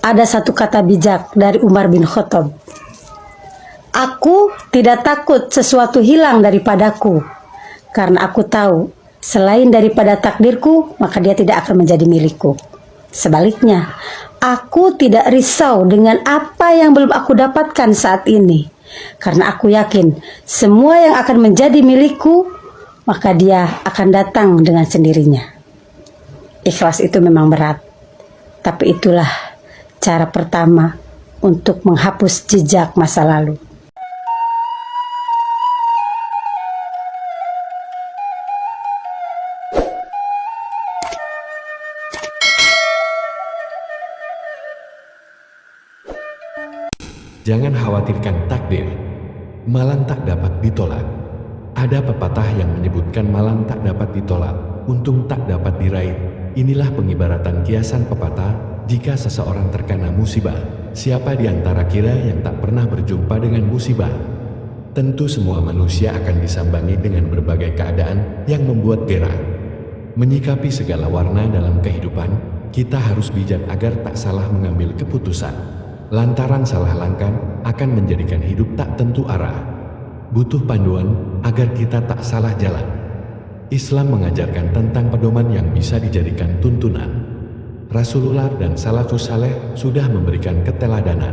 ada satu kata bijak dari Umar bin Khattab. Aku tidak takut sesuatu hilang daripadaku, karena aku tahu selain daripada takdirku, maka dia tidak akan menjadi milikku. Sebaliknya, aku tidak risau dengan apa yang belum aku dapatkan saat ini, karena aku yakin semua yang akan menjadi milikku, maka dia akan datang dengan sendirinya. Ikhlas itu memang berat, tapi itulah cara pertama untuk menghapus jejak masa lalu. Jangan khawatirkan takdir, malang tak dapat ditolak. Ada pepatah yang menyebutkan malang tak dapat ditolak, untung tak dapat diraih. Inilah pengibaratan kiasan pepatah jika seseorang terkena musibah. Siapa di antara kita yang tak pernah berjumpa dengan musibah? Tentu semua manusia akan disambangi dengan berbagai keadaan yang membuat gerah. Menyikapi segala warna dalam kehidupan, kita harus bijak agar tak salah mengambil keputusan. Lantaran salah langkah akan menjadikan hidup tak tentu arah. Butuh panduan agar kita tak salah jalan. Islam mengajarkan tentang pedoman yang bisa dijadikan tuntunan. Rasulullah dan salafus saleh sudah memberikan keteladanan.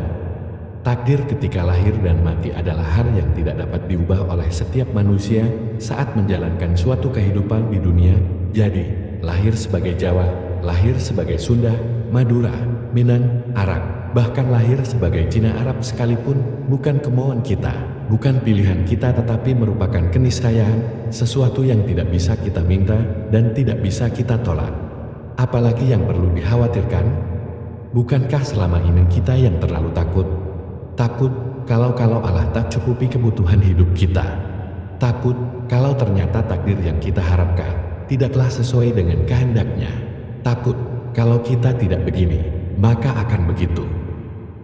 Takdir ketika lahir dan mati adalah hal yang tidak dapat diubah oleh setiap manusia saat menjalankan suatu kehidupan di dunia. Jadi, lahir sebagai Jawa, lahir sebagai Sunda, Madura, Minang, Arab, bahkan lahir sebagai Cina Arab sekalipun bukan kemauan kita, bukan pilihan kita, tetapi merupakan keniscayaan, sesuatu yang tidak bisa kita minta dan tidak bisa kita tolak. Apalagi yang perlu dikhawatirkan? Bukankah selama ini kita yang terlalu takut? Takut kalau Allah tak cukupi kebutuhan hidup kita. Takut kalau ternyata takdir yang kita harapkan tidaklah sesuai dengan kehendaknya. Takut kalau kita tidak begini, maka akan begitu.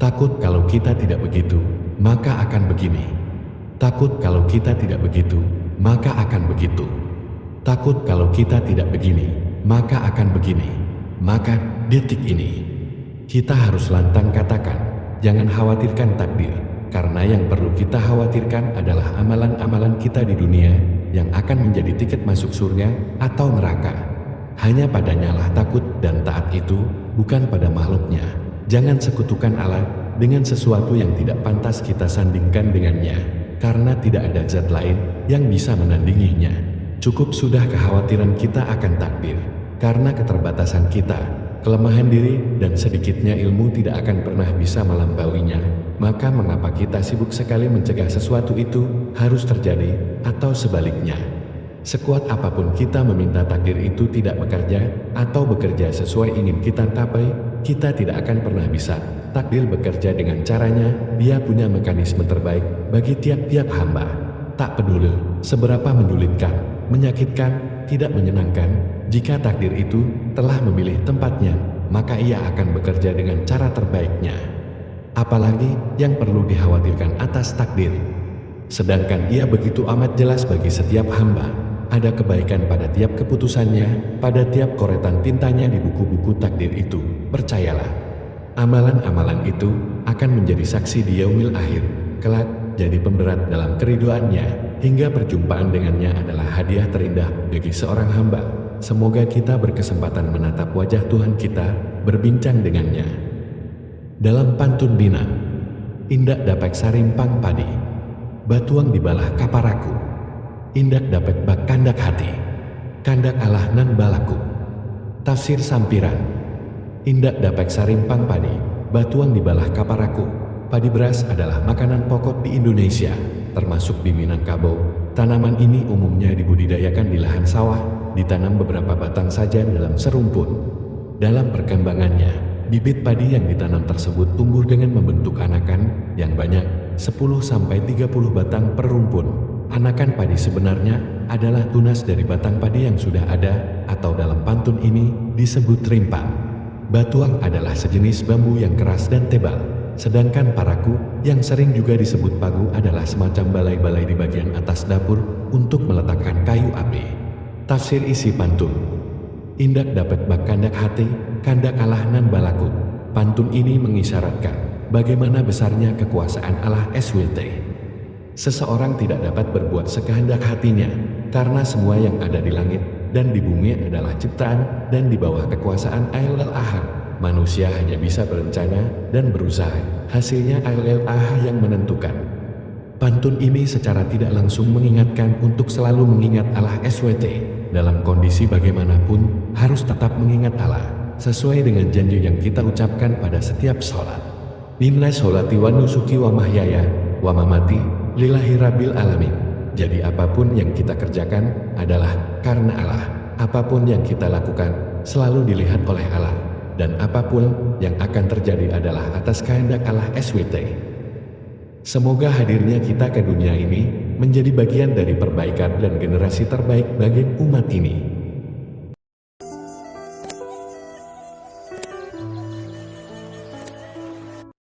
Takut kalau kita tidak begitu, maka akan begini. Takut kalau kita tidak begitu, maka akan begitu. Takut kalau kita tidak begini, maka akan begini. Maka detik ini, kita harus lantang katakan, jangan khawatirkan takdir, karena yang perlu kita khawatirkan adalah amalan-amalan kita di dunia yang akan menjadi tiket masuk surga atau neraka. Hanya padanyalah takut dan taat itu, bukan pada makhluknya. Jangan sekutukan Allah dengan sesuatu yang tidak pantas kita sandingkan dengannya, karena tidak ada zat lain yang bisa menandinginya. Cukup sudah kekhawatiran kita akan takdir, karena keterbatasan kita, kelemahan diri, dan sedikitnya ilmu tidak akan pernah bisa melampauinya. Maka mengapa kita sibuk sekali mencegah sesuatu itu harus terjadi, atau sebaliknya? Sekuat apapun kita meminta takdir itu tidak bekerja, atau bekerja sesuai ingin kita capai, kita tidak akan pernah bisa. Takdir bekerja dengan caranya, dia punya mekanisme terbaik bagi tiap-tiap hamba. Tak peduli seberapa menyulitkan, menyakitkan, tidak menyenangkan, jika takdir itu telah memilih tempatnya, maka ia akan bekerja dengan cara terbaiknya. Apalagi yang perlu dikhawatirkan atas takdir, sedangkan ia begitu amat jelas bagi setiap hamba. Ada kebaikan pada tiap keputusannya, pada tiap koretan tintanya di buku-buku takdir itu. Percayalah, amalan-amalan itu akan menjadi saksi di yaumil akhir, kelak jadi pemberat dalam keriduannya, hingga perjumpaan dengannya adalah hadiah terindah bagi seorang hamba. Semoga kita berkesempatan menatap wajah Tuhan kita, berbincang dengannya. Dalam pantun Minang, indak dapek sarimpang padi, batuang dibalah kaparaku. Indak dapat bak kandak hati, kandak Allah nan balaku. Tafsir sampiran, indak dapat sarimpang padi, batuang dibalah kaparaku. Padi beras adalah makanan pokok di Indonesia, termasuk di Minangkabau. Tanaman ini umumnya dibudidayakan di lahan sawah, ditanam beberapa batang saja dalam serumpun. Dalam perkembangannya, bibit padi yang ditanam tersebut tumbuh dengan membentuk anakan yang banyak, 10-30 batang per rumpun. Anakan padi sebenarnya adalah tunas dari batang padi yang sudah ada, atau dalam pantun ini disebut rimpang. Batuang adalah sejenis bambu yang keras dan tebal, sedangkan paraku yang sering juga disebut pagu adalah semacam balai-balai di bagian atas dapur untuk meletakkan kayu api. Tafsir isi pantun, indak dapat bak kandak hati, kandak Allah nan balaku. Pantun ini mengisyaratkan bagaimana besarnya kekuasaan Allah SWT. Seseorang tidak dapat berbuat sekehendak hatinya, karena semua yang ada di langit dan di bumi adalah ciptaan dan di bawah kekuasaan Allah. Manusia hanya bisa berencana dan berusaha, hasilnya Allah yang menentukan. Pantun ini secara tidak langsung mengingatkan untuk selalu mengingat Allah SWT. Dalam kondisi bagaimanapun, harus tetap mengingat Allah, sesuai dengan janji yang kita ucapkan pada setiap sholat. Inna sholati wa nusuki wa mahyaya wa mamati lillahi rabbil alamin. Jadi apapun yang kita kerjakan adalah karena Allah. Apapun yang kita lakukan selalu dilihat oleh Allah. Dan apapun yang akan terjadi adalah atas kehendak Allah SWT. Semoga hadirnya kita ke dunia ini menjadi bagian dari perbaikan dan generasi terbaik bagi umat ini.